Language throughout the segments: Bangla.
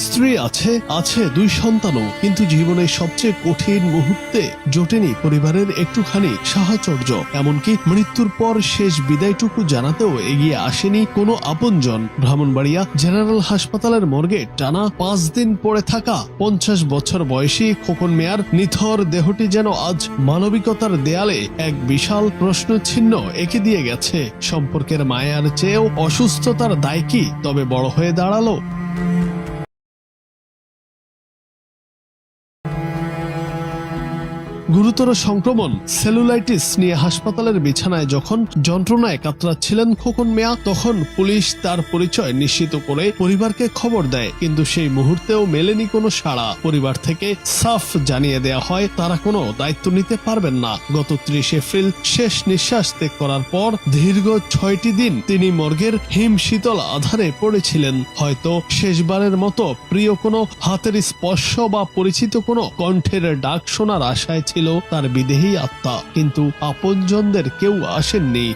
স্ত্রী আছে 2 সন্তানও, কিন্তু জীবনের সবচেয়ে কঠিন মুহূর্তে জোটেনি পরিবারের একটুখানি সাহচর্য। এমনকি মৃত্যুর পর শেষ বিদায়টুকু জানাতেও এগিয়ে আসেনি কোনো আপনজন। ব্রাহ্মণবাড়িয়া জেনারেল হাসপাতালের মর্গে টানা 5 দিন পড়ে থাকা 50 বছর বয়সী খোকন মিয়ার নিথর দেহটি যেন আজ মানবিকতার দেয়ালে এক বিশাল প্রশ্নচিহ্ন এঁকে দিয়ে গেছে। সম্পর্কের মায়ার চেয়েও অসুস্থতার দায় কি তবে বড় হয়ে দাঁড়ালো? গুরুতর সংক্রমণ সেলুলাইটিস নিয়ে হাসপাতালের বিছানায় যখন যন্ত্রণায় কাতরাচ্ছিলেন খোকন মিয়া, তখন পুলিশ তার পরিচয় নিশ্চিত করে পরিবারকে খবর দেয়। কিন্তু সেই মুহূর্তেও মেলেনি কোনো সাড়া। পরিবার থেকে সাফ জানিয়ে দেয়া হয় তারা কোনো দায়িত্ব নিতে পারবেন না। গত 30 এপ্রিল শেষ নিঃশ্বাস ত্যাগ করার পর দীর্ঘ 6টি দিন তিনি মর্গের হিম শীতল আধারে পড়েছিলেন। হয়তো শেষবারের মতো প্রিয় কোনো হাতের স্পর্শ বা পরিচিত কোনো কণ্ঠের ডাক শোনার আশায় ছিল তার বিদেহী আত্মা, কিন্তু আপনজনদের কেউ আসেননি।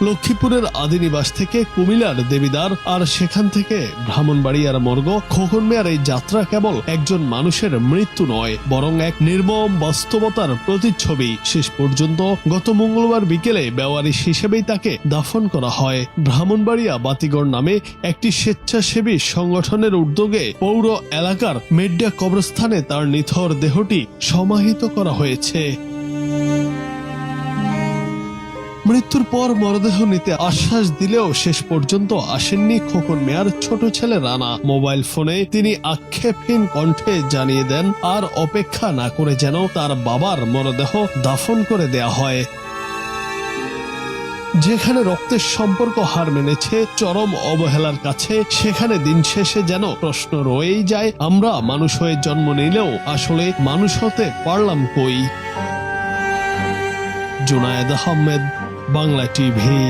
লক্ষ্মীপুরের আদিনিবাস থেকে কুমিল্লার দেবিদার, আর সেখান থেকে ব্রাহ্মণবাড়িয়ার মর্গ, খোকন মিয়ার এই যাত্রা কেবল একজন মানুষের মৃত্যু নয়, বরং এক নির্মম বাস্তবতার প্রতিচ্ছবি। শেষ পর্যন্ত গত মঙ্গলবার বিকেলে বেওয়ারিশ হিসেবেই তাকে দাফন করা হয়। ব্রাহ্মণবাড়িয়া বাতিগড় নামে একটি স্বেচ্ছাসেবী সংগঠনের উদ্যোগে পৌর এলাকার মেড্ডা কবরস্থানে তার নিথর দেহটি সমাহিত করা হয়েছে। মৃত্যুর পর মরদেহ নিতে আশ্বাস দিলেও শেষ পর্যন্ত আসেননি খোকন মিয়ার ছোট ছেলে রানা। মোবাইল ফোনে তিনি আক্ষেপহীন কণ্ঠে জানিয়ে দেন আর অপেক্ষা না করে যেন তার বাবার মরদেহ দাফন করে দেয়া হয়। যেখানে রক্তের সম্পর্ক হার মেনেছে চরম অবহেলার কাছে, সেখানে দিন শেষে যেন প্রশ্ন রয়েই যায়, আমরা মানুষ হয়ে জন্ম নিলেও আসলে মানুষ হতে পারলাম কই? জুনায়েদ আহমেদ, বাংলা টিভি।